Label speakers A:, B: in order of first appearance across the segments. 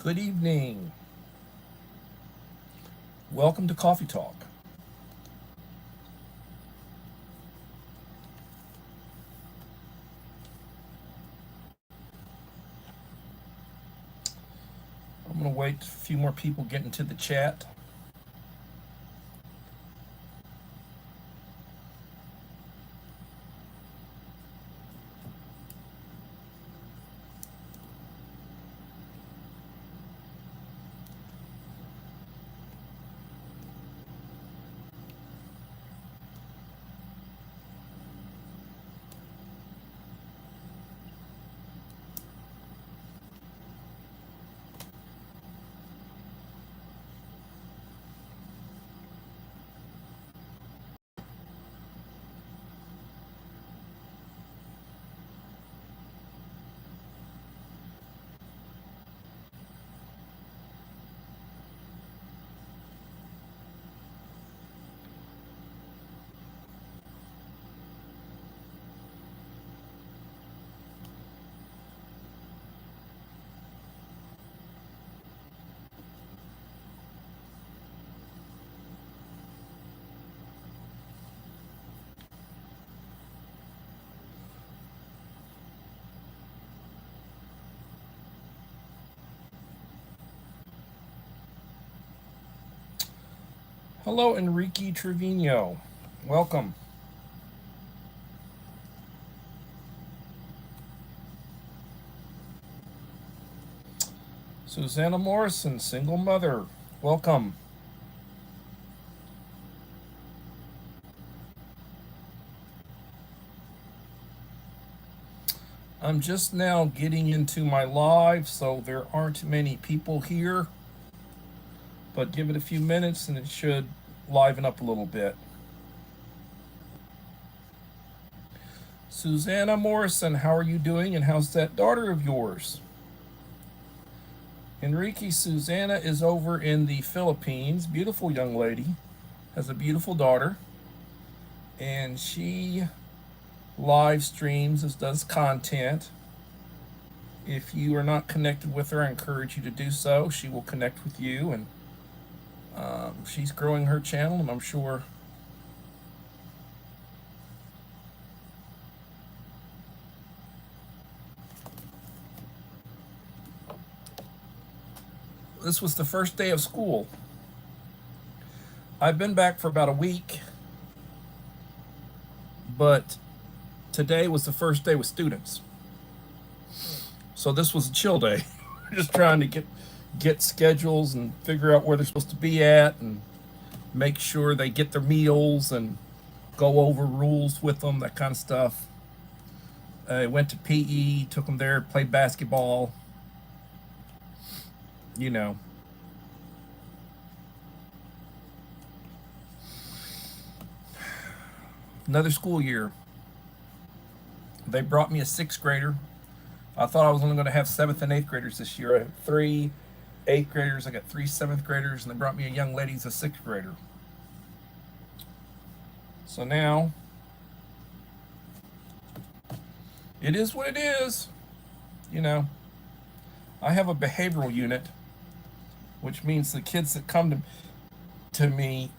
A: Good evening. Welcome to Coffee Talk. I'm going to wait a few more people get into the chat. Hello, Enrique Trevino. Welcome. Susanna Morrison, single mother. Welcome. I'm just now getting into my live, so there aren't many people here. But give it a few minutes and it should liven up a little bit. Susanna Morrison, how are you doing and how's that daughter of yours? Enrique, Susanna is over in the Philippines. Beautiful young lady. Has a beautiful daughter. And she live streams, does content. If you are not connected with her, I encourage you to do so. She will connect with you, and she's growing her channel, and I'm sure this was the first day of school. I've been back for about a week, but today was the first day with students. So this was a chill day. Just trying to get schedules and figure out where they're supposed to be at and make sure they get their meals and go over rules with them, that kind of stuff. I went to PE, took them there, played basketball. You know. Another school year. They brought me a sixth grader. I thought I was only going to have seventh and eighth graders this year. I had 3 8th graders. I got 3 7th graders, and they brought me a young lady as a sixth grader. So now, it is what it is. You know, I have a behavioral unit, which means the kids that come to me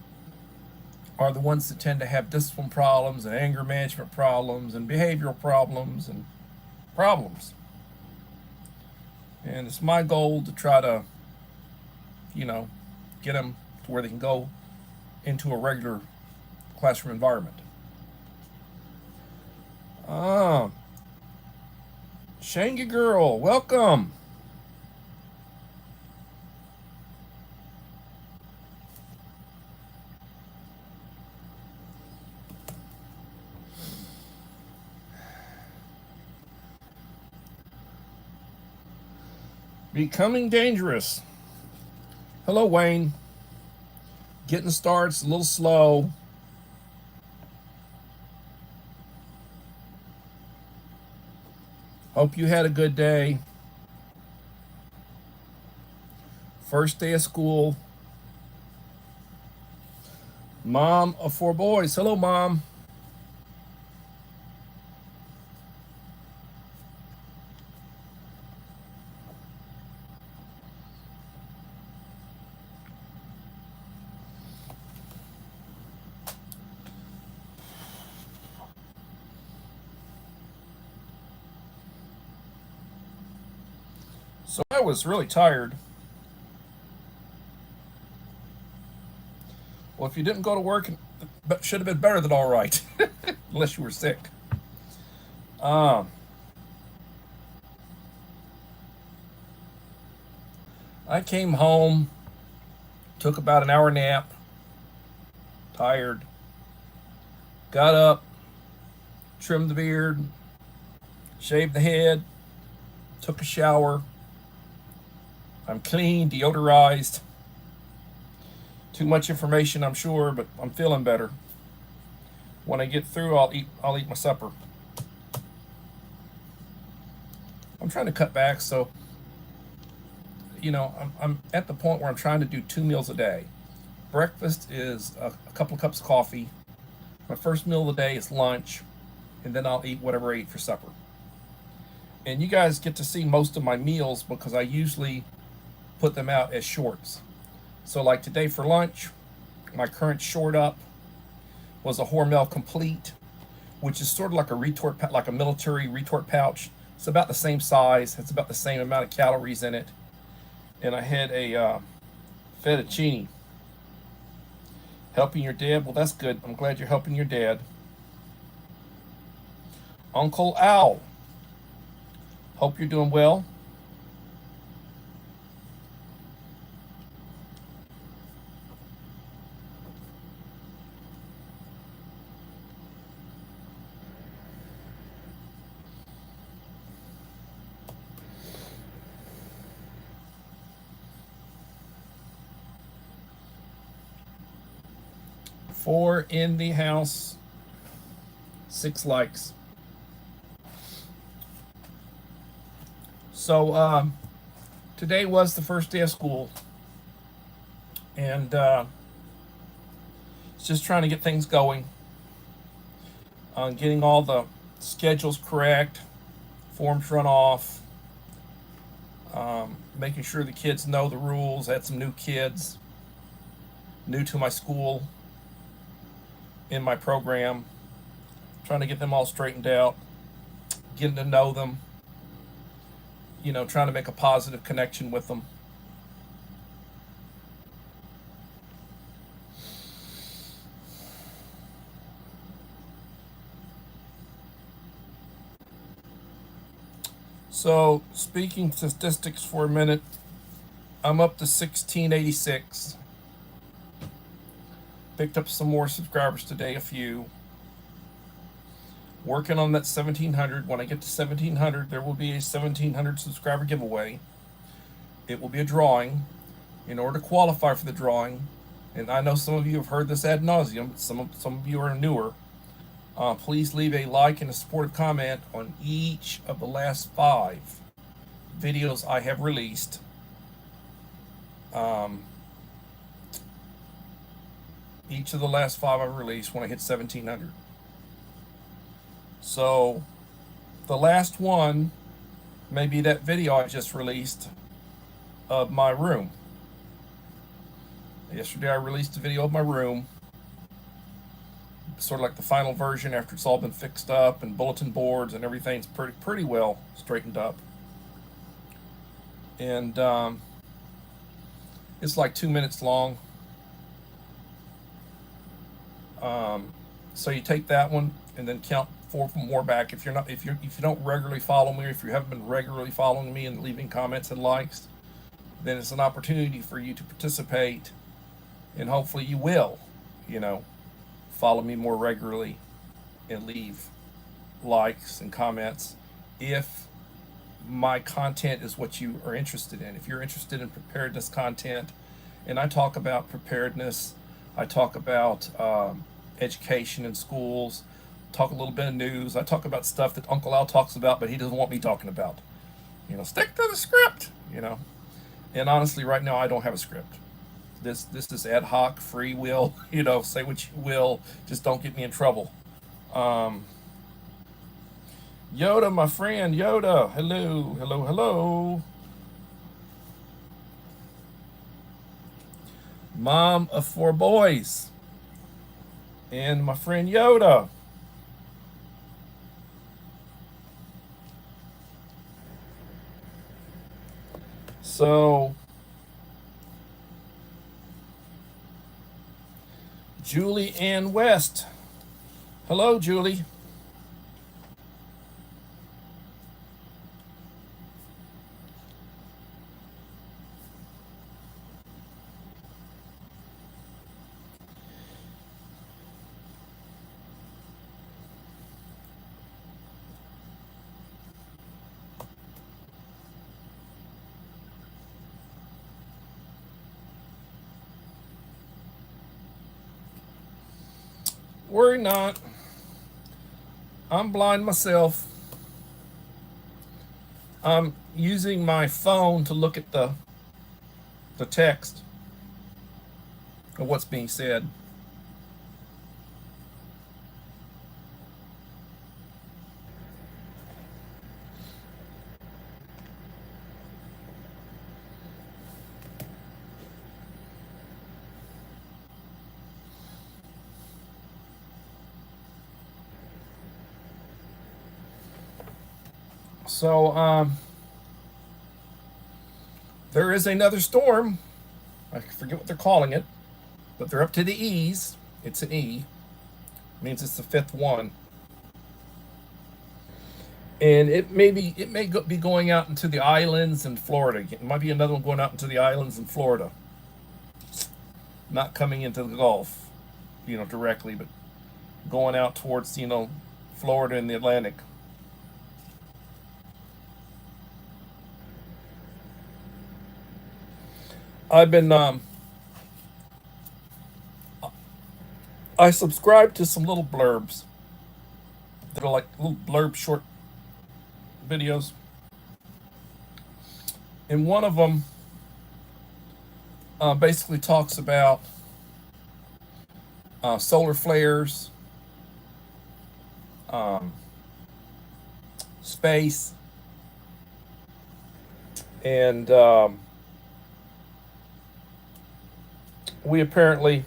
A: are the ones that tend to have discipline problems and anger management problems and behavioral problems and problems. And it's my goal to try to, get them to where they can go into a regular classroom environment. Shanga girl, welcome. Becoming dangerous. Hello, Wayne. Getting started, a little slow. Hope you had a good day. First day of school. Mom of 4 boys. Hello, Mom. So I was really tired. Well, if you didn't go to work, it should have been better than all right, unless you were sick. Um, I came home, took about an hour nap, tired, got up, trimmed the beard, shaved the head, took a shower. I'm clean, deodorized. Too much information, I'm sure, but I'm feeling better. When I get through, I'll eat my supper. I'm trying to cut back, so I'm at the point where I'm trying to do 2 meals a day. Breakfast is a couple of cups of coffee. My first meal of the day is lunch, and then I'll eat whatever I eat for supper. And you guys get to see most of my meals because I usually put them out as shorts. So like today for lunch, my current short up was a Hormel Complete, which is sort of like like a military retort pouch. It's about the same size. It's about the same amount of calories in it. And I had a fettuccine. Helping your dad? Well, that's good. I'm glad you're helping your dad. Uncle Al. Hope you're doing well. Four in the house, 6 likes. So today was the first day of school, and it's just trying to get things going, getting all the schedules correct, forms run off, making sure the kids know the rules. I had some new kids, new to my school, in my program, trying to get them all straightened out, getting to know them, trying to make a positive connection with them. So, speaking statistics for a minute, I'm up to 1686. Picked up some more subscribers today, a few. Working on that 1700. When I get to 1700, there will be a 1700 subscriber giveaway. It will be a drawing. In order to qualify for the drawing, and I know some of you have heard this ad nauseum, but some of you are newer. Please leave a like and a supportive comment on each of the last 5 videos I have released. Each of the last 5 I've released when I hit 1700. So the last one may be that video I just released of my room. Yesterday I released a video of my room, sort of like the final version after it's all been fixed up and bulletin boards and everything's pretty well straightened up. And it's like 2 minutes long. So you take that one and then count 4 more back. If you don't regularly follow me, or if you haven't been regularly following me and leaving comments and likes, then it's an opportunity for you to participate, and hopefully you will, follow me more regularly and leave likes and comments if my content is what you are interested in. If you're interested in preparedness content, and I talk about preparedness, I talk about education in schools, talk a little bit of news. I talk about stuff that Uncle Al talks about, but he doesn't want me talking about. Stick to the script. And honestly, right now I don't have a script. This is ad hoc, free will. Say what you will, just don't get me in trouble. Yoda, my friend, Yoda, hello, hello, hello. Mom of 4 boys, and my friend Yoda. So, Julie Ann West. Hello, Julie. Worry not. I'm blind myself. I'm using my phone to look at the text of what's being said. So, there is another storm. I forget what they're calling it, but they're up to the E's. It's an E. It means it's the 5th one. And it may be going out into the islands in Florida. It might be another one going out into the islands in Florida. Not coming into the Gulf, directly, but going out towards, Florida and the Atlantic. I've been I subscribe to some little blurbs that are like little blurb short videos, and one of them basically talks about solar flares, um, space, and we apparently,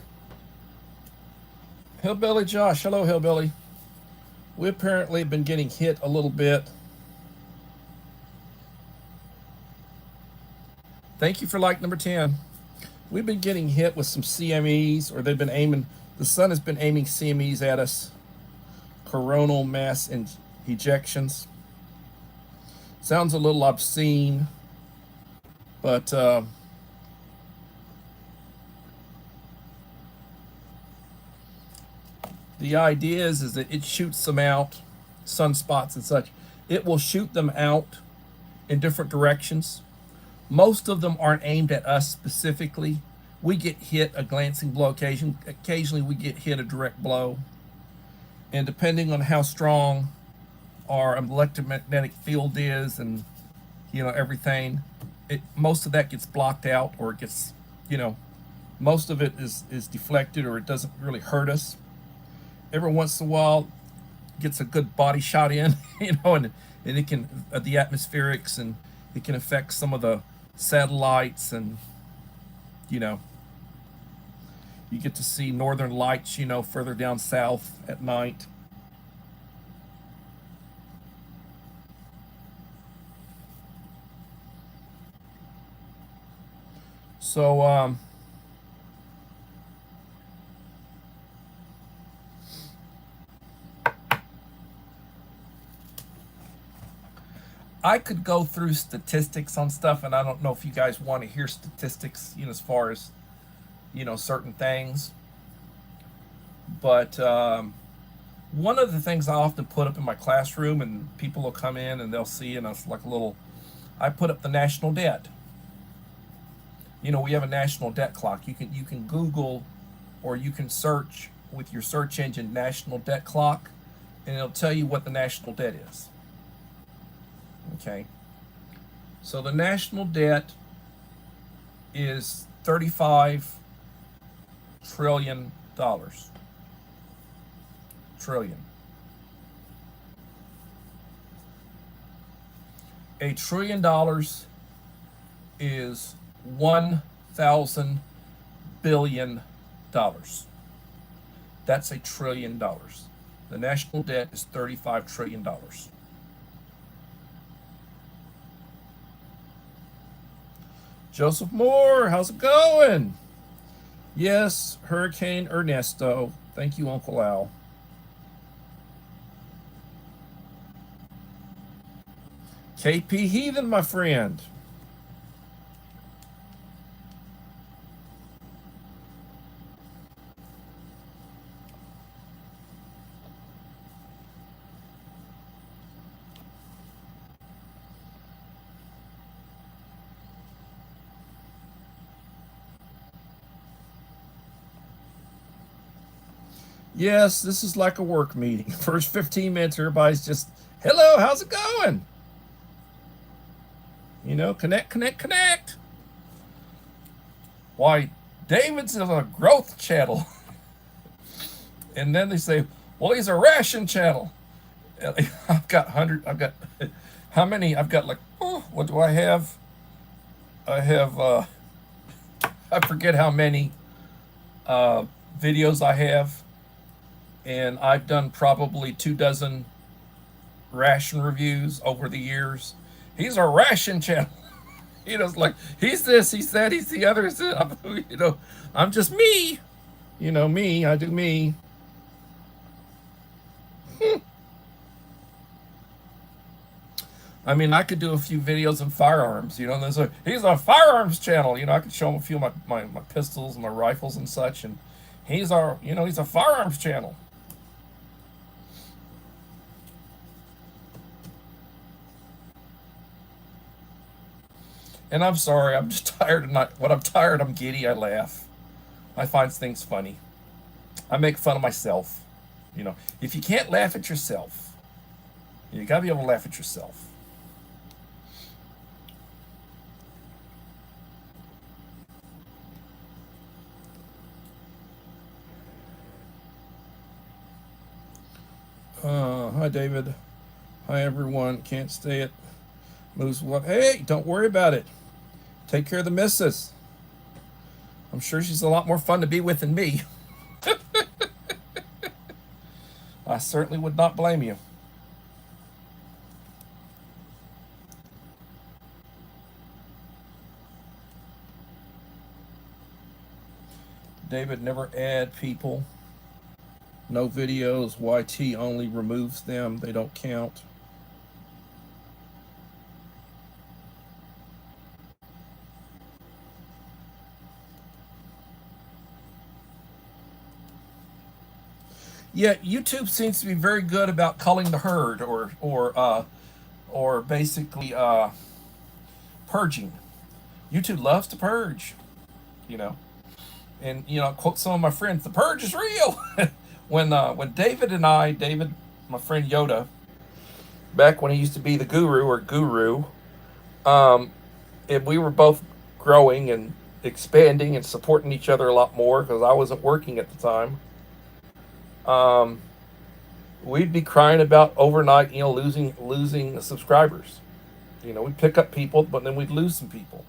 A: Hillbilly Josh, hello Hillbilly. We apparently have been getting hit a little bit. Thank you for like number 10. We've been getting hit with some CMEs, or the sun has been aiming CMEs at us. Coronal mass ejections. Sounds a little obscene, but the idea is that it shoots them out, sunspots and such. It will shoot them out in different directions. Most of them aren't aimed at us specifically. We get hit a glancing blow occasionally we get hit a direct blow. And depending on how strong our electromagnetic field is and everything, most of that gets blocked out, or it gets, most of it is deflected, or it doesn't really hurt us. Every once in a while gets a good body shot in, and it can, the atmospherics, and it can affect some of the satellites, and you get to see northern lights, further down south at night. So I could go through statistics on stuff, and I don't know if you guys want to hear statistics, as far as, certain things. But one of the things I often put up in my classroom, and people will come in and they'll see, and it's like a little, I put up the national debt. You know, we have a national debt clock. You can Google, or you can search with your search engine national debt clock, and it'll tell you what the national debt is. Okay. So the national debt is $35 trillion. Trillion. $1 trillion is 1,000 billion dollars. That's $1 trillion. The national debt is $35 trillion. Joseph Moore, how's it going? Yes, Hurricane Ernesto. Thank you, Uncle Al. KP Heathen, my friend. Yes, this is like a work meeting. First 15 minutes, everybody's just, hello, how's it going? You know, connect. Why, David's in a growth channel. And then they say, well, he's a ration channel. I've got how many? I've got like, oh, what do I have? I have, I forget how many videos I have. And I've done probably 24 ration reviews over the years. He's a ration channel. You know, it's like, he's this, he's that, he's the other. You know, I'm just me. You know, me, I do me. I mean, I could do a few videos on firearms. You know, he's a firearms channel. You know, I could show him a few of my pistols and my rifles and such. And he's a firearms channel. And I'm sorry, I'm just tired of not, when I'm tired, I'm giddy, I laugh. I find things funny. I make fun of myself. You know, if you can't laugh at yourself, you gotta be able to laugh at yourself. Hi, David. Hi, everyone. Can't stay at Moose. What? Hey, don't worry about it. Take care of the missus. I'm sure she's a lot more fun to be with than me. I certainly would not blame you. David, never add people. No videos. YT only removes them. They don't count. Yeah, YouTube seems to be very good about culling the herd, or basically purging. YouTube loves to purge, you know. And you know, quote some of my friends, the purge is real. when David, my friend Yoda, back when he used to be the guru, and we were both growing and expanding and supporting each other a lot more because I wasn't working at the time. We'd be crying about overnight, you know, losing subscribers. You know, we'd pick up people, but then we'd lose some people.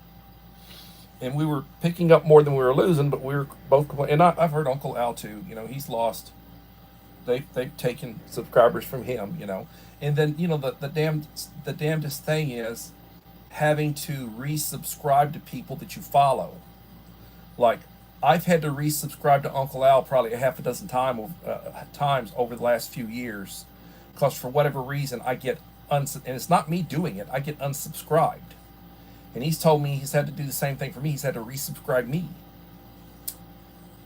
A: And we were picking up more than we were losing, but we were both complaining. And I've heard Uncle Al too. You know, he's lost. They've taken subscribers from him. You know, and then you know the damnedest thing is having to resubscribe to people that you follow. Like I've had to resubscribe to Uncle Al probably a half a dozen times over the last few years, because for whatever reason I get and it's not me doing it. I get unsubscribed. And he's told me he's had to do the same thing for me. He's had to resubscribe me.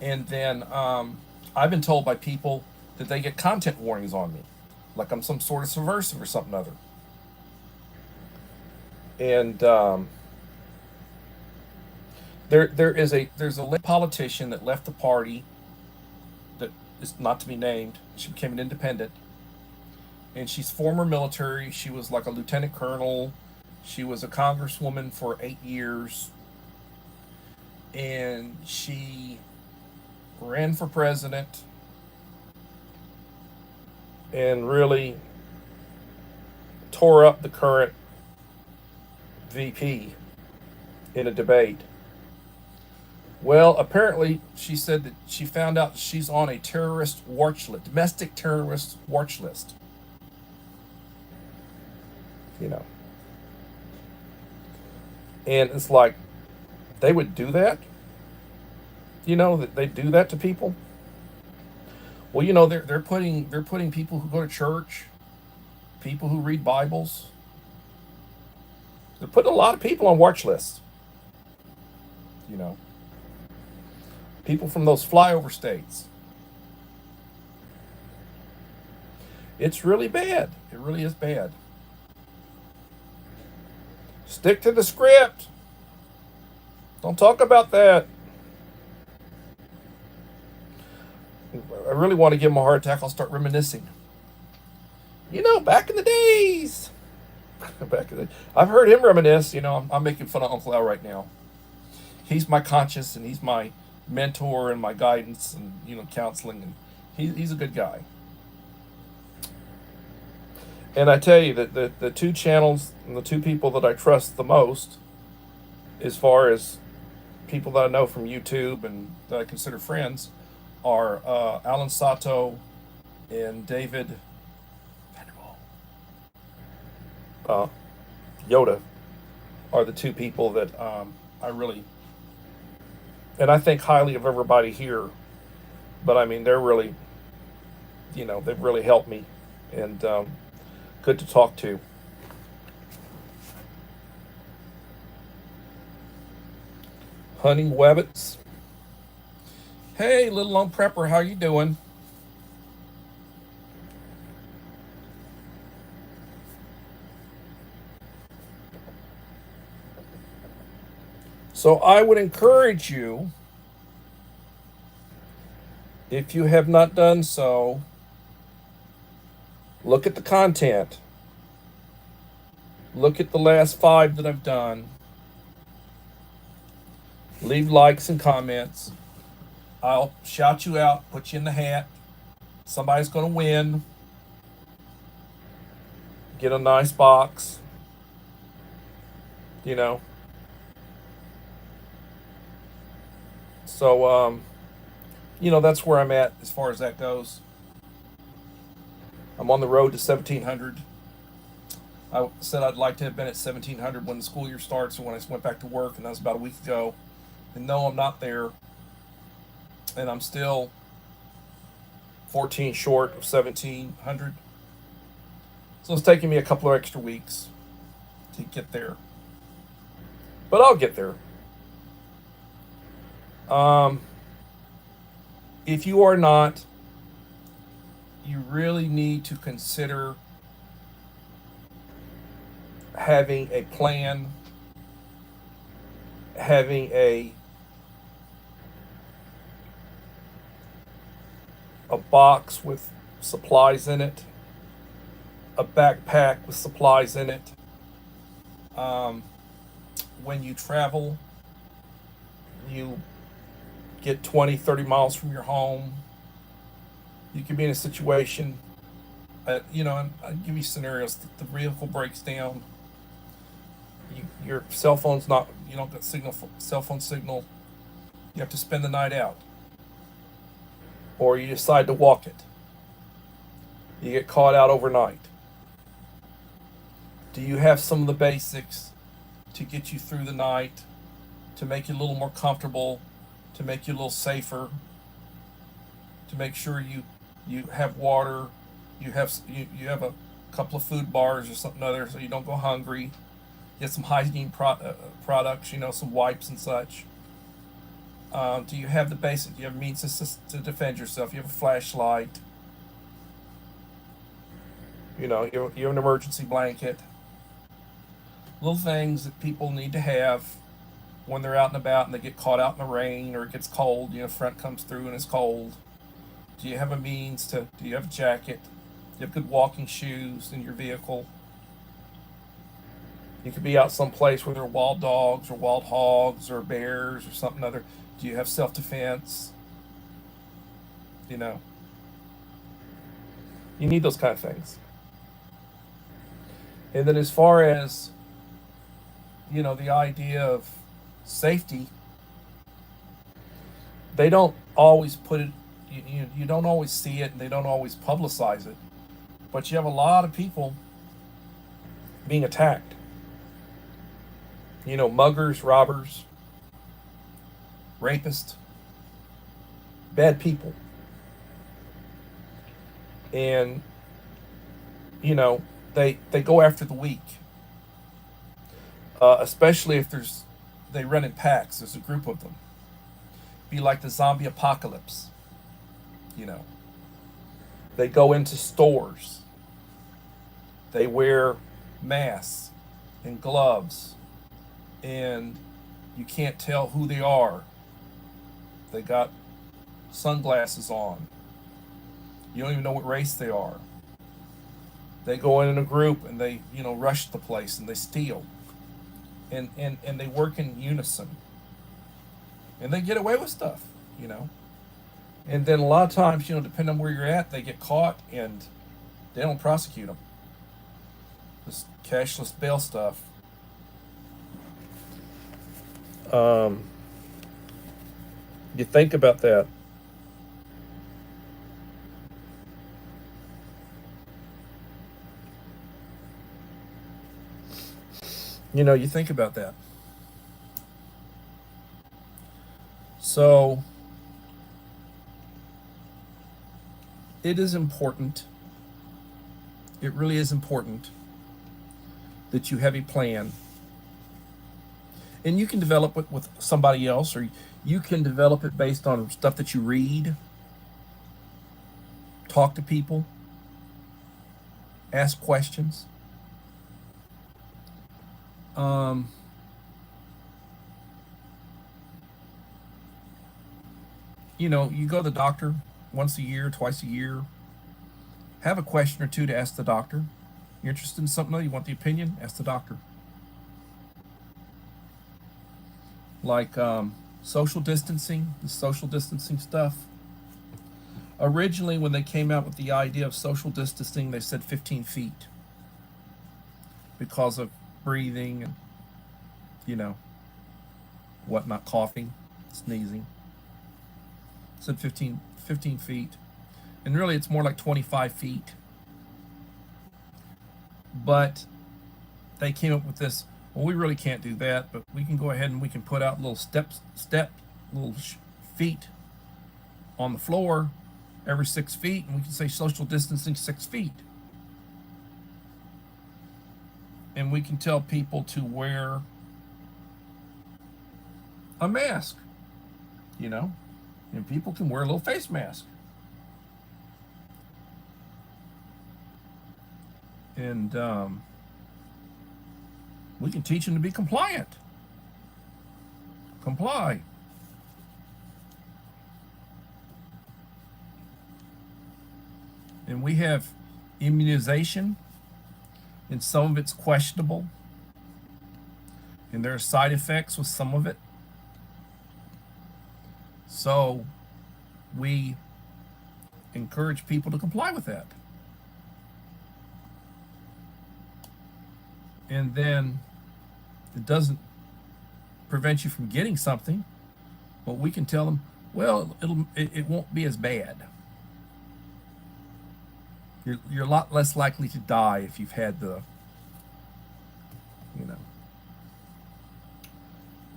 A: And then I've been told by people, that they get content warnings on me, like I'm some sort of subversive or something other. And there's a politician that left the party that is not to be named. She became an independent, and she's former military. She was like a lieutenant colonel. She was a congresswoman for 8 years, and she ran for president and really tore up the current VP in a debate. Well, apparently, she said that she found out she's on a terrorist watch list, domestic terrorist watch list. You know. And it's like, they would do that? You know, that they do that to people? Well, you know, they're putting people who go to church, people who read Bibles. They're putting a lot of people on watch lists. You know. People from those flyover states. It's really bad. It really is bad. Stick to the script. Don't talk about that. I really want to give him a heart attack. I'll start reminiscing. You know, back in the days. I've heard him reminisce. You know, I'm making fun of Uncle Al right now. He's my conscience, and he's my mentor and my guidance, and you know, counseling, and he's a good guy. And I tell you that the two channels and the two people that I trust the most, as far as people that I know from YouTube and that I consider friends, are Alan Sato and David Yoda, are the two people that I really, and I think highly of everybody here, but I mean, they're really, you know, they've really helped me, and good to talk to. Hunting Webbits. Hey, little lone prepper, how you doing? So I would encourage you, if you have not done so, look at the content. Look at the last 5 that I've done. Leave likes and comments. I'll shout you out, put you in the hat. Somebody's going to win. Get a nice box. You know. So, you know, that's where I'm at as far as that goes. I'm on the road to 1,700. I said I'd like to have been at 1,700 when the school year starts, or when I went back to work, and that was about a week ago. And no, I'm not there. And I'm still 14 short of 1,700. So it's taking me a couple of extra weeks to get there. But I'll get there. If you are not, you really need to consider having a plan, having a box with supplies in it, a backpack with supplies in it. When you travel, you get 20, 30 miles from your home. You could be in a situation, you know, I'll give you scenarios. The vehicle breaks down. Your cell phone's not, you don't get cell phone signal. You have to spend the night out. Or you decide to walk it. You get caught out overnight. Do you have some of the basics to get you through the night, to make you a little more comfortable, to make you a little safer, to make sure you have water, you have a couple of food bars or something other, so you don't go hungry. Get some hygiene products, you know, some wipes and such. Do you have the basic? Do you have means to defend yourself? You have a flashlight. You have an emergency blanket, little things that people need to have when they're out and about and they get caught out in the rain or it gets cold. Front comes through and it's cold. Do you have a means to? Do you have a jacket? Do you have good walking shoes in your vehicle? You could be out someplace where there are wild dogs or wild hogs or bears or something other. Do you have self defense? You know, you need those kind of things. And then as far as, the idea of safety, they don't always put it, you don't always see it and they don't always publicize it. But you have a lot of people being attacked. Muggers, robbers, rapists, bad people. And, they go after the weak. Especially if they run in packs. There's a group of them. Be like the zombie apocalypse. You know, they go into stores. They wear masks and gloves, and you can't tell who they are. They got sunglasses on. You don't even know what race they are. They go in a group and they, rush the place and they steal. And they work in unison. And they get away with stuff. And then a lot of times, depending on where you're at, they get caught and they don't prosecute them. This cashless bail stuff. You think about that. You think about that. So it is important. It really is important that you have a plan. And you can develop it with somebody else, or you can develop it based on stuff that you read, talk to people, ask questions. You go to the doctor once a year, twice a year. Have a question or two to ask the doctor. You're interested in something, you want the opinion, ask the doctor. Like social distancing, the social distancing stuff. Originally, when they came out with the idea of social distancing, they said 15 feet because of breathing and, whatnot, coughing, sneezing. Said 15 feet. And really, it's more like 25 feet. But they came up with this, well, we really can't do that, but we can go ahead and we can put out little little feet on the floor every 6 feet, and we can say social distancing 6 feet. And we can tell people to wear a mask, and people can wear a little face mask. And we can teach them to be compliant. Comply. And we have immunization, and some of it's questionable. And there are side effects with some of it. So we encourage people to comply with that. And then it doesn't prevent you from getting something, but we can tell them, well, it won't be as bad. You're a lot less likely to die if you've had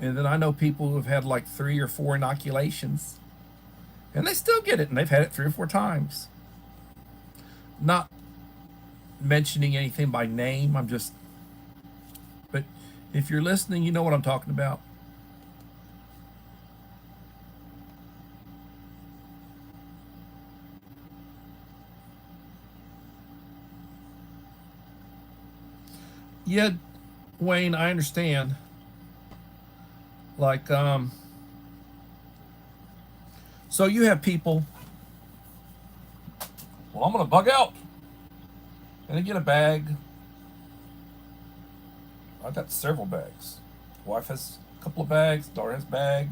A: And then I know people who have had like 3 or 4 inoculations, and they still get it, and they've had it 3 or 4 times. Not mentioning anything by name, but if you're listening, you know what I'm talking about. Yeah, Wayne, I understand. Like, so you have people, well, I'm going to bug out. And they get a bag. I've got several bags. Wife has a couple of bags, daughter has a bag.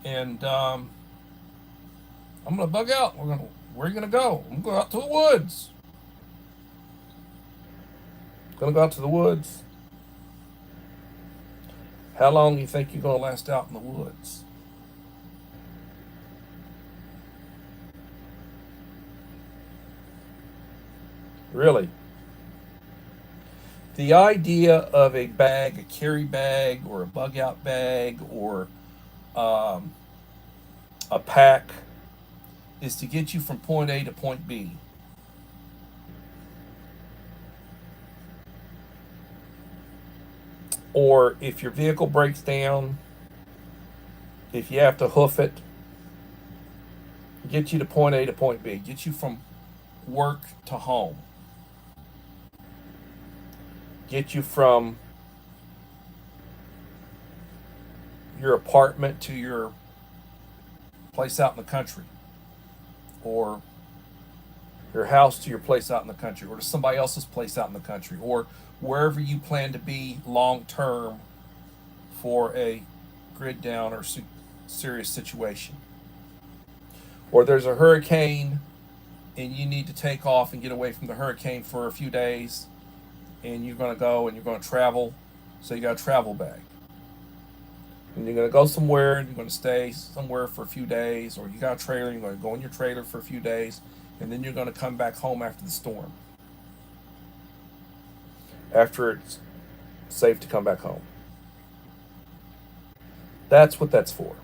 A: And I'm going to bug out. Where are you going to go? I'm going to go out to the woods. Going to go out to the woods. How long do you think you're going to last out in the woods? Really? The idea of a bag, a carry bag, or a bug out bag, or um, a pack is to get you from point A to point B. Or if your vehicle breaks down, if you have to hoof it, get you to point A to point B, get you from work to home, get you from your apartment to your place out in the country, or your house to your place out in the country, or to somebody else's place out in the country, or wherever you plan to be long term for a grid down or serious situation. Or there's a hurricane and you need to take off and get away from the hurricane for a few days, and you're going to go and you're going to travel, so you got a travel bag. And you're going to go somewhere and you're going to stay somewhere for a few days, or you got a trailer, you're going to go in your trailer for a few days, and then you're going to come back home after the storm, after it's safe to come back home. That's what that's for.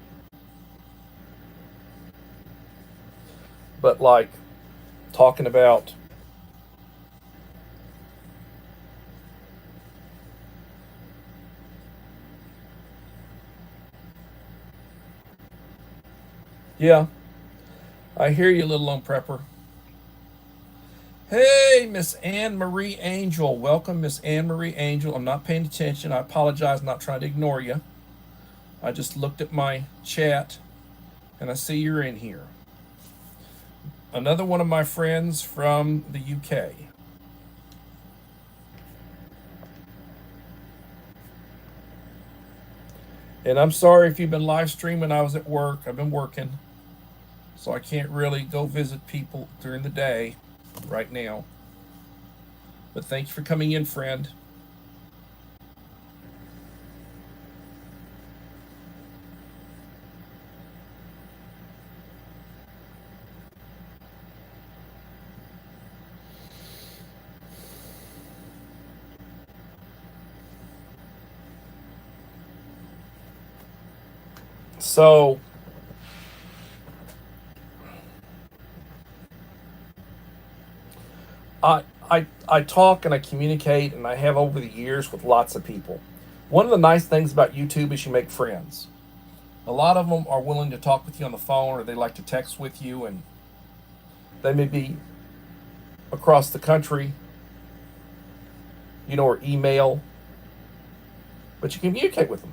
A: But like talking about yeah, I hear you, little lone prepper. Hey, Miss Anne Marie Angel. Welcome, Miss Anne Marie Angel. I'm not paying attention. I apologize. I'm not trying to ignore you. I just looked at my chat and I see you're in here. Another one of my friends from the UK. And I'm sorry if you've been live streaming. I was at work. I've been working. So I can't really go visit people during the day right now. But thanks for coming in, friend. So I talk and I communicate, and I have over the years with lots of people. One of the nice things about YouTube is you make friends. A lot of them are willing to talk with you on the phone, or they like to text with you, and they may be across the country, or email, but you communicate with them.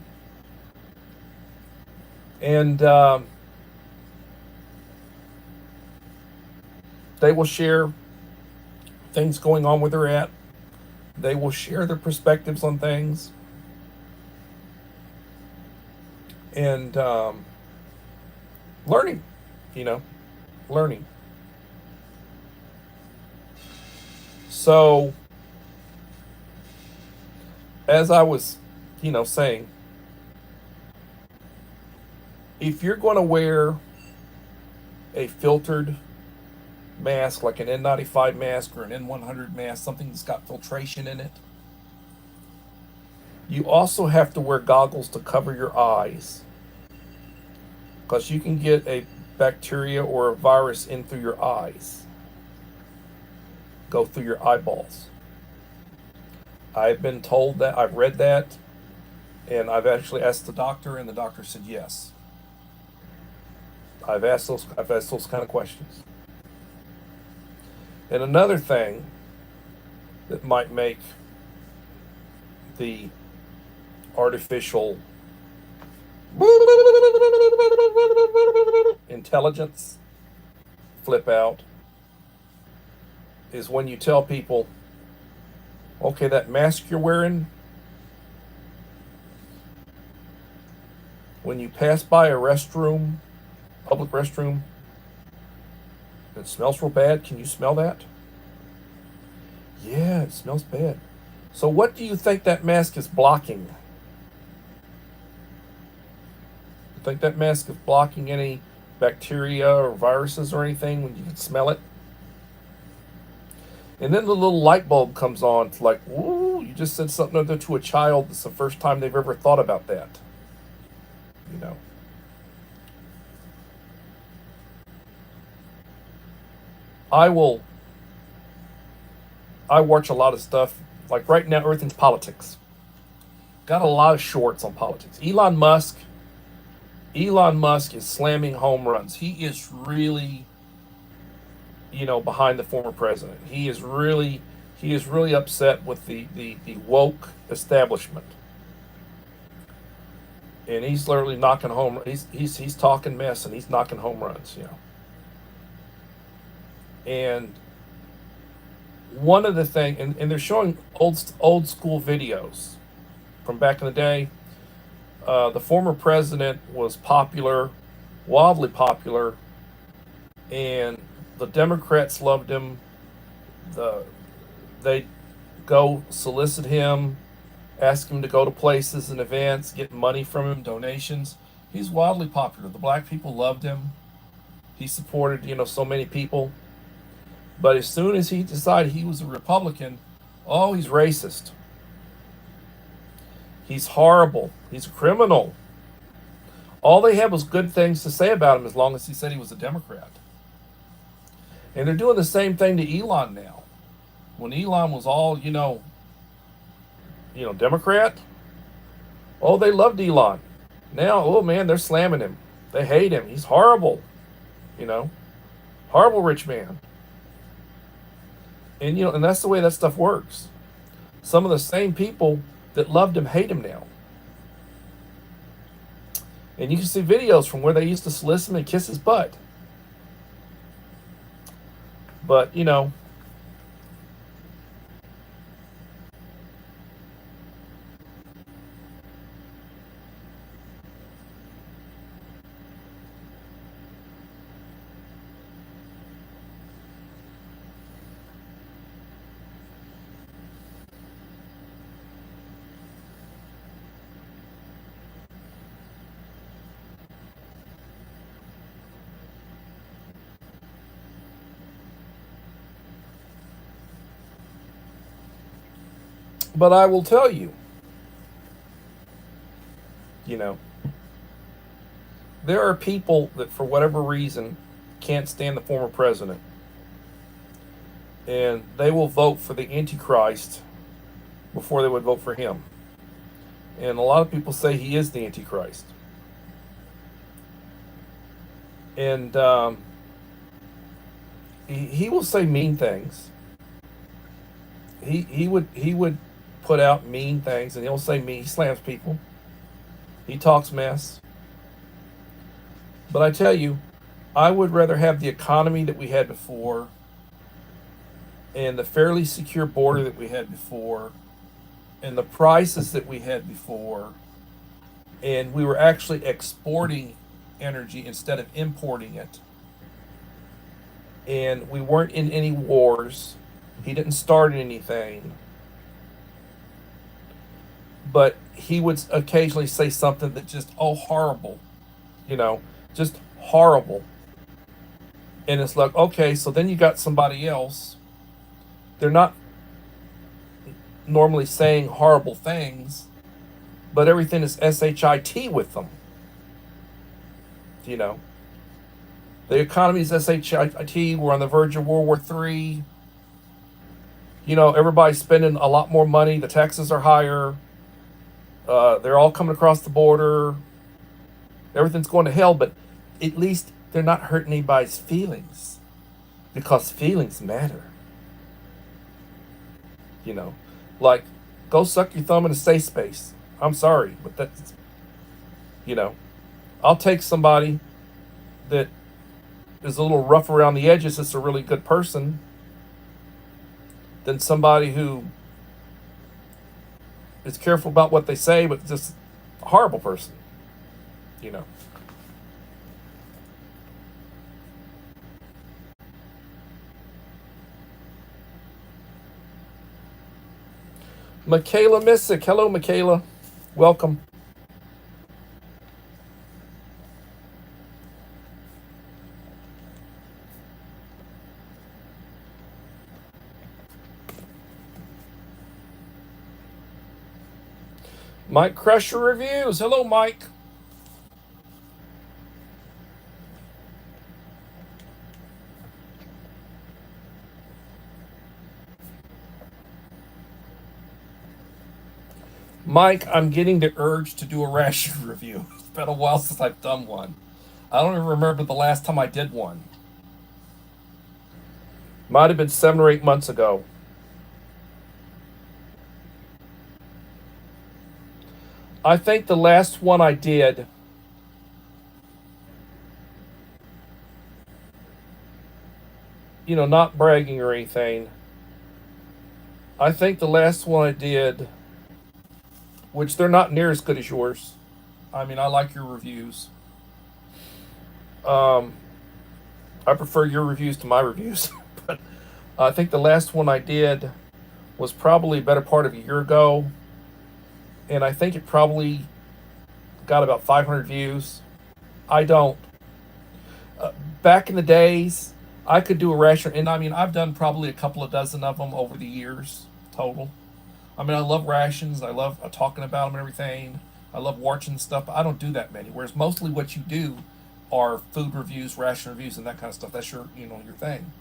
A: And they will share things going on where they're at. They will share their perspectives on things. And learning, learning. So, as I was, saying, if you're going to wear a filtered mask, like an N95 mask or an N100 mask, something that's got filtration in it, you also have to wear goggles to cover your eyes, because you can get a bacteria or a virus in through your eyes, go through your eyeballs. I've been told that, I've read that, and I've actually asked the doctor, and the doctor said yes. I've asked those kind of questions. And another thing that might make the artificial intelligence flip out is when you tell people, okay, that mask you're wearing, when you pass by a restroom, public restroom, it smells real bad. Can you smell that? Yeah, it smells bad. So what do you think that mask is blocking? You think that mask is blocking any bacteria or viruses or anything when you can smell it? And then the little light bulb comes on. It's like, ooh, you just said something other to a child. It's the first time they've ever thought about that. You know. I watch a lot of stuff. Like right now, everything's politics. Got a lot of shorts on politics. Elon Musk is slamming home runs. He is really, behind the former president. He is really upset with the woke establishment. And he's literally knocking home. He's talking mess and he's knocking home runs. And one of the things, and they're showing old school videos from back in the day. The former president was popular, wildly popular, and the Democrats loved him. They go solicit him, ask him to go to places and events, get money from him, donations. He's wildly popular. The black people loved him. He supported, so many people. But as soon as he decided he was a Republican, oh, he's racist. He's horrible. He's a criminal. All they had was good things to say about him as long as he said he was a Democrat. And they're doing the same thing to Elon now. When Elon was all, Democrat, oh, they loved Elon. Now, oh man, they're slamming him. They hate him. He's horrible. Horrible rich man. And and that's the way that stuff works. Some of the same people that loved him hate him now. And you can see videos from where they used to solicit him and kiss his butt. But, I will tell you, there are people that for whatever reason can't stand the former president. And they will vote for the Antichrist before they would vote for him. And a lot of people say he is the Antichrist. And he will say mean things. He would put out mean things, and he'll say mean. He slams people. He talks mess. But I tell you, I would rather have the economy that we had before and the fairly secure border that we had before and the prices that we had before, and we were actually exporting energy instead of importing it. And we weren't in any wars. He didn't start anything. But he would occasionally say something that just, horrible. Just horrible. And it's like, okay, so then you got somebody else. They're not normally saying horrible things, but everything is SHIT with them. The economy is SHIT. We're on the verge of World War III. Everybody's spending a lot more money. The taxes are higher. They're all coming across the border. Everything's going to hell, but at least they're not hurting anybody's feelings, because feelings matter. You know, like, go suck your thumb in a safe space. I'm sorry, but that's, you know, I'll take somebody that is a little rough around the edges that's a really good person than somebody who is careful about what they say but just a horrible person, you know. Michaela Missick. Hello, Michaela. Welcome. Mike Crusher Reviews. Hello, Mike. Mike, I'm getting the urge to do a ration review. It's been a while since I've done one. I don't even remember the last time I did one. Might have been 7 or 8 months ago. I think the last one I did, you know, not bragging or anything, I think the last one I did, which they're not near as good as yours. I mean, I like your reviews. I prefer your reviews to my reviews. But I think the last one I did was probably a better part of a year ago. And I think it probably got about 500 views. I don't. Back in the days, I could do a ration, and I mean, I've done probably a couple of dozen of them over the years total. I mean, I love rations. I love talking about them and everything. I love watching stuff, but I don't do that many. Whereas mostly what you do are food reviews, ration reviews, and that kind of stuff. That's your, you know, your thing.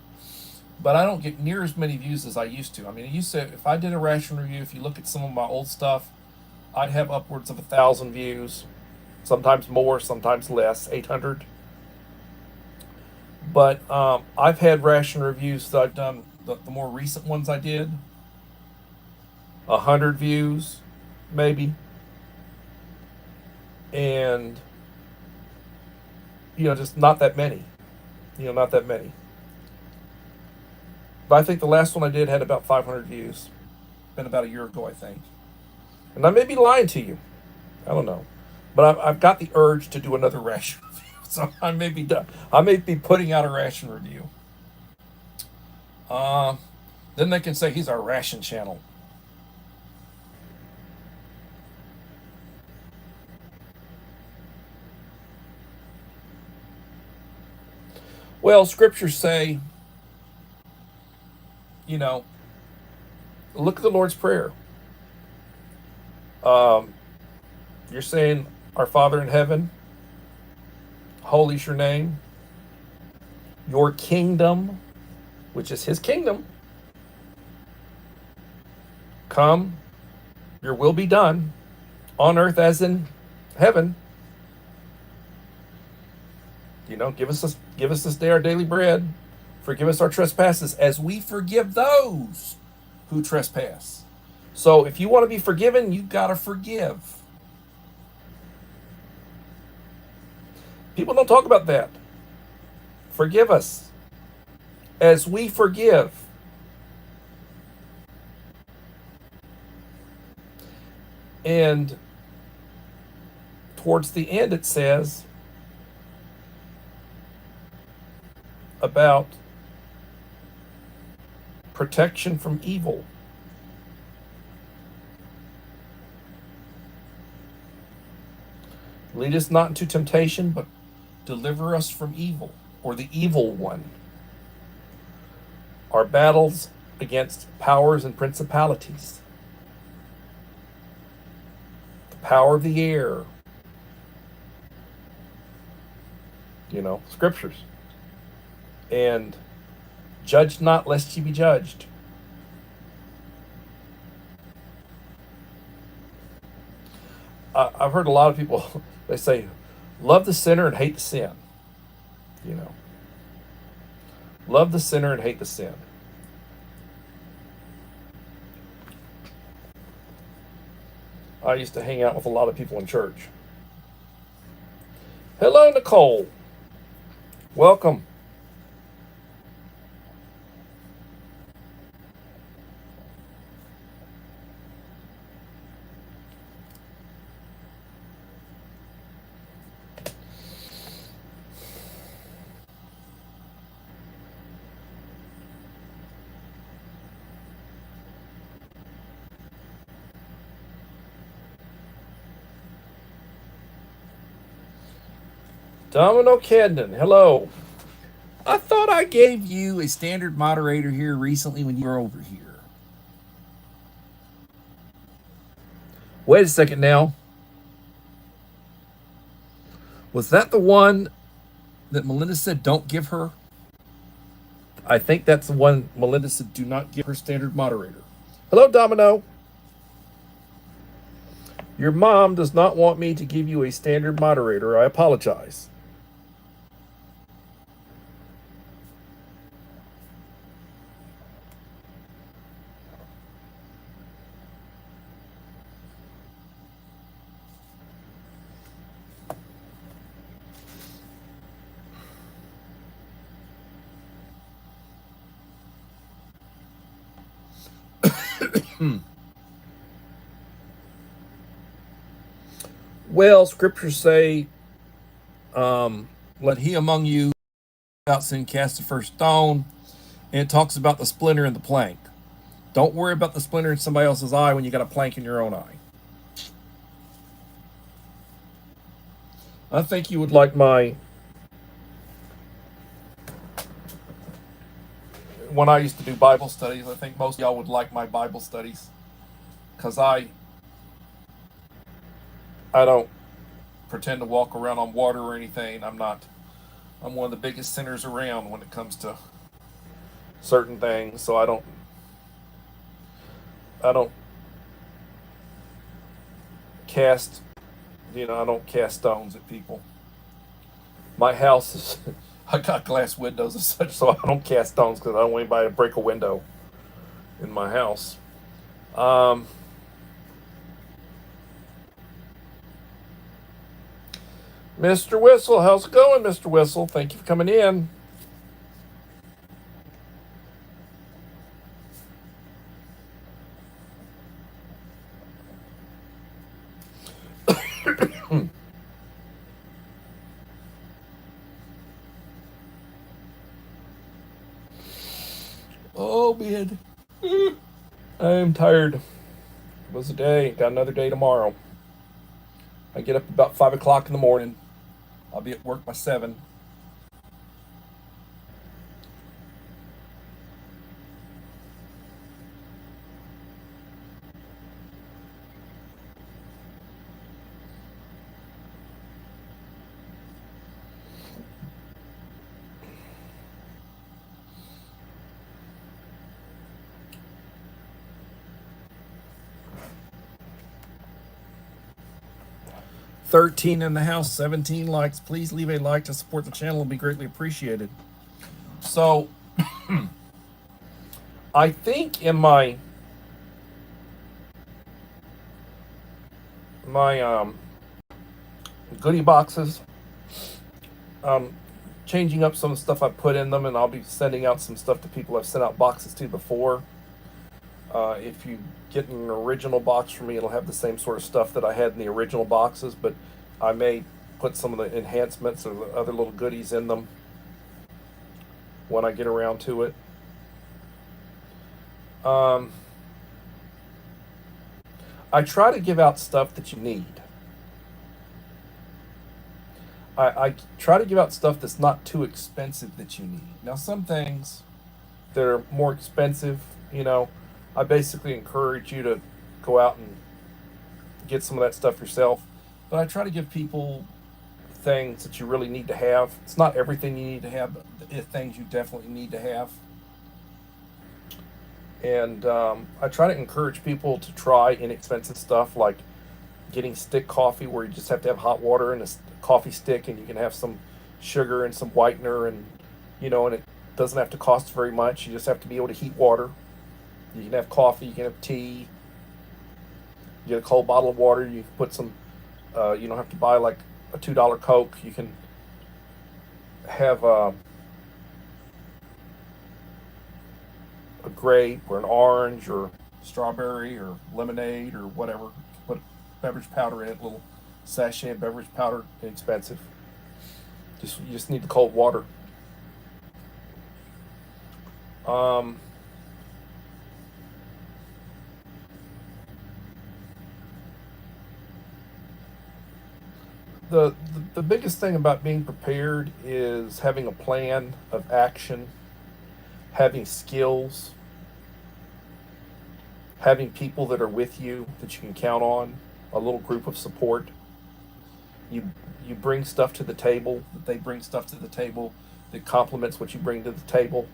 A: But I don't get near as many views as I used to. I mean, I used to, if I did a ration review, if you look at some of my old stuff, I'd have upwards of 1,000 views, sometimes more, sometimes less, 800. But I've had ration reviews that I've done, the more recent ones I did, 100 views, maybe. And, you know, just not that many. You know, not that many. But I think the last one I did had about 500 views. Been about a year ago, I think. And I may be lying to you. I don't know. But I've got the urge to do another ration review. So I may be done. I may be putting out a ration review. Then they can say he's our ration channel. Well, scriptures say, you know, look at the Lord's Prayer. You're saying, our Father in heaven, holy is your name. Your kingdom, which is his kingdom, come. Your will be done on earth as in heaven. You know, give us this day our daily bread. Forgive us our trespasses as we forgive those who trespass. So if you want to be forgiven, you got to forgive. People don't talk about that. Forgive us as we forgive. And towards the end it says about protection from evil. Lead us not into temptation, but deliver us from evil, or the evil one. Our battles against powers and principalities, the power of the air, you know, scriptures. And judge not lest ye be judged. I've heard a lot of people, they say, love the sinner and hate the sin. You know, love the sinner and hate the sin. I used to hang out with a lot of people in church. Hello, Nicole. Welcome. Domino Cadnan, hello. I thought I gave you a standard moderator here recently when you were over here. Wait a second now. Was that the one that Melinda said don't give her? I think that's the one Melinda said do not give her standard moderator. Hello, Domino. Your mom does not want me to give you a standard moderator. I apologize. Well, scriptures say, let he among you without sin cast the first stone. And it talks about the splinter in the plank. Don't worry about the splinter in somebody else's eye when you got a plank in your own eye. I think you would like when I used to do Bible studies, I think most of y'all would like my Bible studies. Because I don't pretend to walk around on water or anything. I'm one of the biggest sinners around when it comes to certain things. So I don't cast, I don't cast stones at people. My house is, I got glass windows and such, so I don't cast stones because I don't want anybody to break a window in my house. Mr. Whistle, how's it going, Mr. Whistle? Thank you for coming in. Oh, man. I am tired. It was a day. Got another day tomorrow. I get up about 5 o'clock in the morning. I'll be at work by 7. $13 in the house, 17 likes. Please leave a like to support the channel. It'll be greatly appreciated. So, I think in my goodie boxes, changing up some of the stuff I put in them, and I'll be sending out some stuff to people I've sent out boxes to before. If you get an original box from me, it'll have the same sort of stuff that I had in the original boxes, but I may put some of the enhancements or the other little goodies in them when I get around to it. I try to give out stuff that you need. I try to give out stuff that's not too expensive that you need. Now, some things that are more expensive, I basically encourage you to go out and get some of that stuff yourself. But I try to give people things that you really need to have. It's not everything you need to have, but things you definitely need to have. And I try to encourage people to try inexpensive stuff like getting stick coffee, where you just have to have hot water and a coffee stick, and you can have some sugar and some whitener, and and it doesn't have to cost very much. You just have to be able to heat water. You can have coffee, you can have tea, You get a cold bottle of water. You put some. You don't have to buy like a $2 Coke. You can have a grape or an orange or strawberry or lemonade or whatever. Put beverage powder in it. Little sachet of beverage powder. Inexpensive. You just need the cold water. Um, the biggest thing about being prepared is having a plan of action, having skills, having people that are with you that you can count on, a little group of support. You you bring stuff to the table, that they bring stuff to the table that complements what you bring to the table.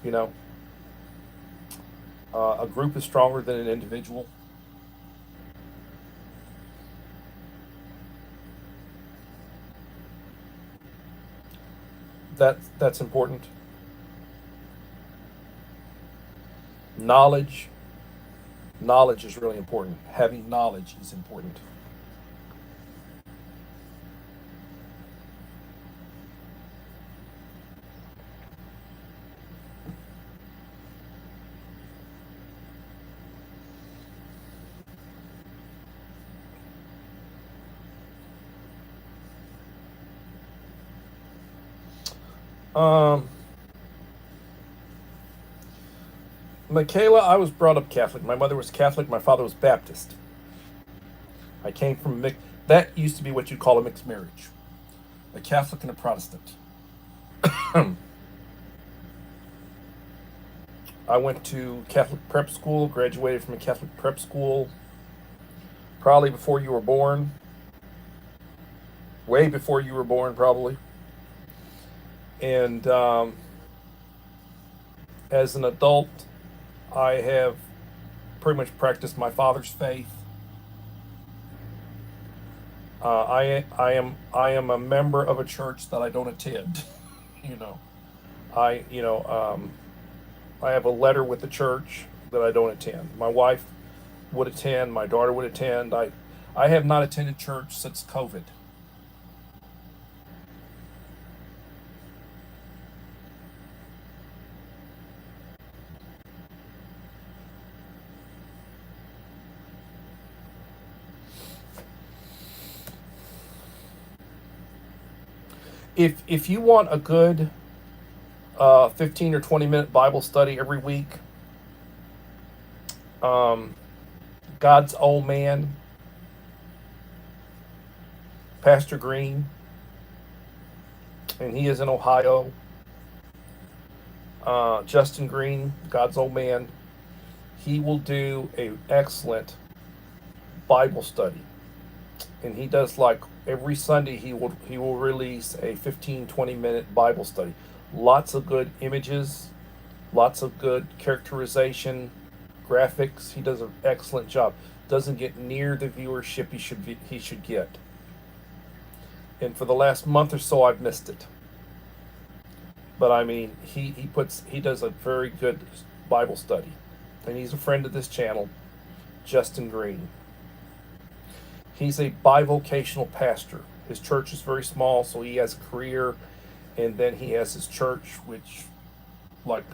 A: You know, a group is stronger than an individual. That's important. Knowledge, knowledge is really important. Having knowledge is important. Um, Michaela, I was brought up Catholic. My mother was Catholic. My father was Baptist. I came from that used to be what you'd call a mixed marriage, a Catholic and a Protestant. I went to Catholic prep school, graduated from a Catholic prep school probably before you were born, way before you were born, probably. And as an adult, I have pretty much practiced my father's faith. I am a member of a church that I don't attend. you know, I you know I have a letter with the church that I don't attend. My wife would attend. My daughter would attend. I have not attended church since COVID. If you want a good 15 or 20-minute Bible study every week, um, God's Old Man, Pastor Green, and he is in Ohio. Justin Green, God's Old Man, he will do a excellent Bible study, and he does like every Sunday he will release a 15-20 minute Bible study. Lots of good images, lots of good characterization, graphics. He does an excellent job. Doesn't get near the viewership he should get. And for the last month or so, I've missed it. But I mean, he does a very good Bible study, and he's a friend of this channel, Justin Green. He's a bivocational pastor. His church is very small, so he has a career, and then he has his church, which like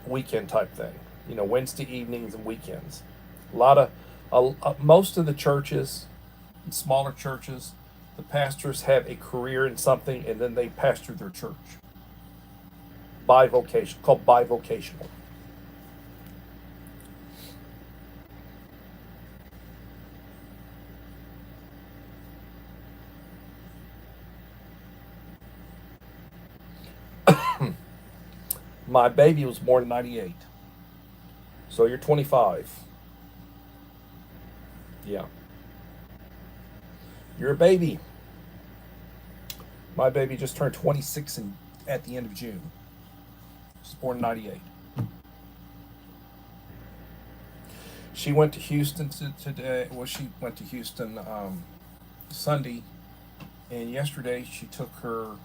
A: weekend type thing. Wednesday evenings and weekends. A lot of most of the churches, smaller churches, the pastors have a career in something, and then they pastor their church. Bivocational, called bivocational. My baby was born in '98, so you're 25. Yeah, you're a baby. My baby just turned 26 at the end of June. She was born in '98. She went to Houston today. Well, she went to Houston Sunday, and yesterday she took her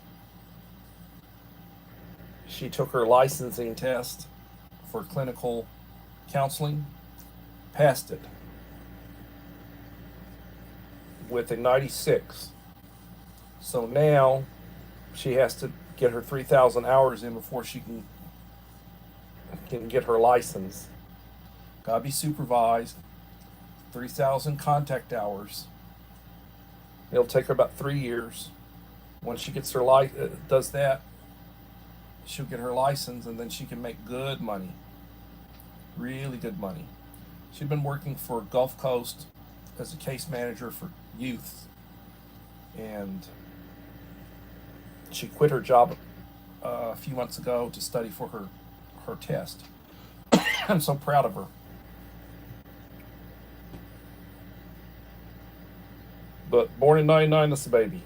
A: licensing test for clinical counseling, passed it with a 96. So now she has to get her 3,000 hours in before she can get her license. Gotta be supervised. 3,000 contact hours. It'll take her about 3 years. Once she gets her does that, she'll get her license, and then she can make good money, really good money. She'd been working for Gulf Coast as a case manager for youth, and she quit her job a few months ago to study for her test. I'm so proud of her. But born in 99, that's a baby.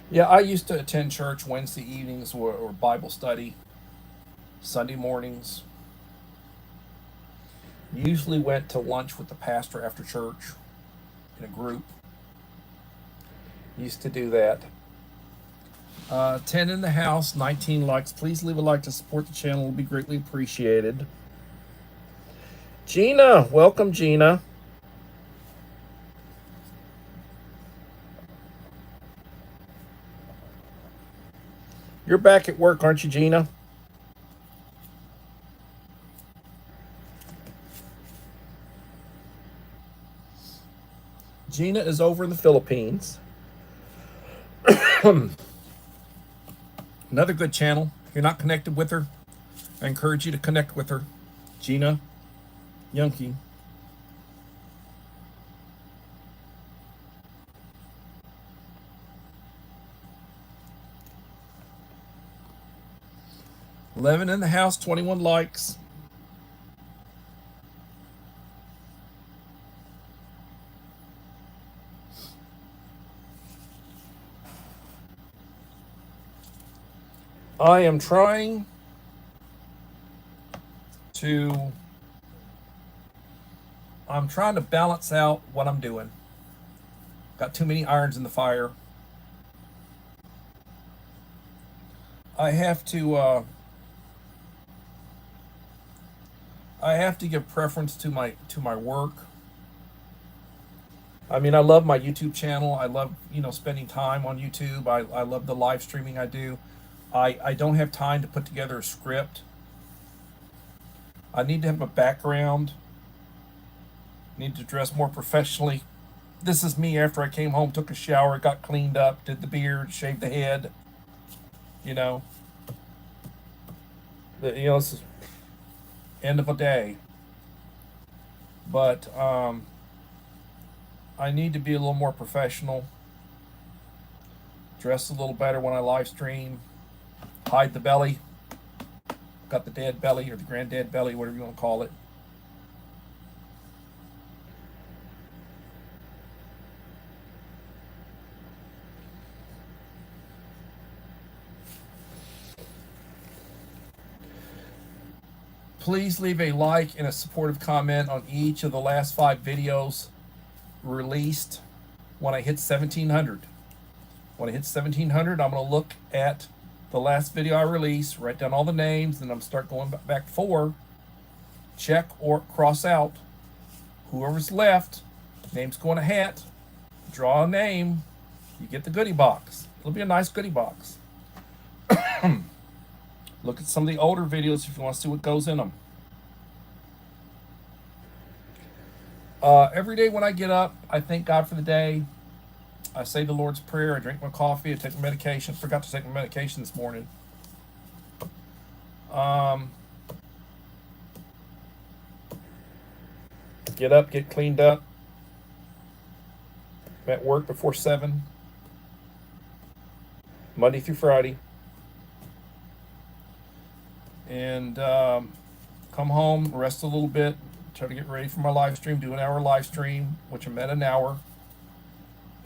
A: Yeah, I used to attend church Wednesday evenings or Bible study, Sunday mornings. Usually went to lunch with the pastor after church in a group. Used to do that. 10 in the house, 19 likes. Please leave a like to support the channel. It will be greatly appreciated. Gina, welcome, Gina. You're back at work, aren't you, Gina? Gina is over in the Philippines. Another good channel. If you're not connected with her, I encourage you to connect with her. Gina Yunke. Living in the house, 21 likes. I am trying to balance out what I'm doing. Got too many irons in the fire. I have to give preference to my work. I mean, I love my YouTube channel. I love, spending time on YouTube. I love the live streaming I do. I don't have time to put together a script. I need to have a background. Need to dress more professionally. This is me after I came home, took a shower, got cleaned up, did the beard, shaved the head. This is end of a day. But I need to be a little more professional. Dress a little better when I live stream. Hide the belly. Got the dad belly or the granddad belly, whatever you want to call it. Please leave a like and a supportive comment on each of the last 5 videos released when I hit 1,700. When I hit 1,700, I'm going to look at the last video I released, write down all the names, and I'm start going back 4, check or cross out whoever's left. Name's going a hat. Draw a name. You get the goodie box. It'll be a nice goodie box. Look at some of the older videos if you want to see what goes in them. Every day when I get up, I thank God for the day. I say the Lord's Prayer. I drink my coffee. I take my medication. Forgot to take my medication this morning. Get up, get cleaned up. I'm at work before 7. Monday through Friday. And come home, rest a little bit, try to get ready for my live stream, do an hour live stream, which I'm at an hour.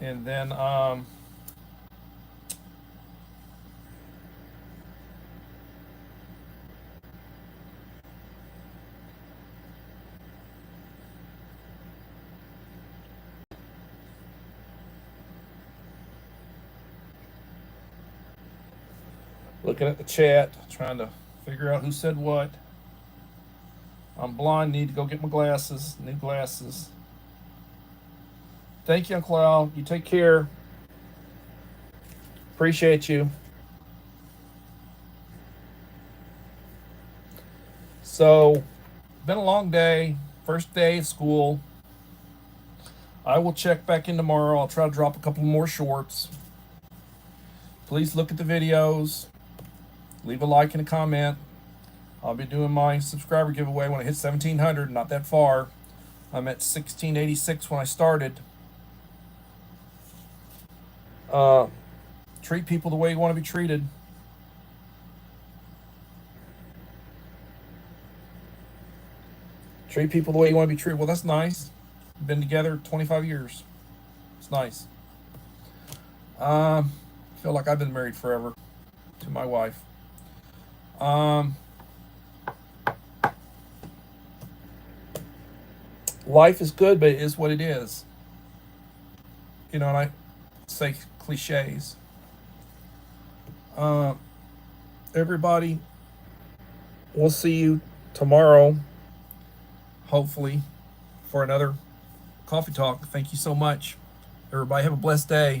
A: And then Looking at the chat, trying to figure out who said what. I'm blind, need to go get my glasses, new glasses. Thank you, Uncle Al. You take care. Appreciate you. So, been a long day. First day of school. I will check back in tomorrow. I'll try to drop a couple more shorts. Please look at the videos. Leave a like and a comment. I'll be doing my subscriber giveaway when I hit 1,700. Not that far. I'm at 1,686 when I started. Treat people the way you want to be treated. Treat people the way you want to be treated. Well, that's nice. Been together 25 years. It's nice. Feel like I've been married forever to my wife. Life is good, but it is what it is. You know, and I say cliches. Everybody, we'll see you tomorrow, hopefully, for another coffee talk. Thank you so much. Everybody have a blessed day.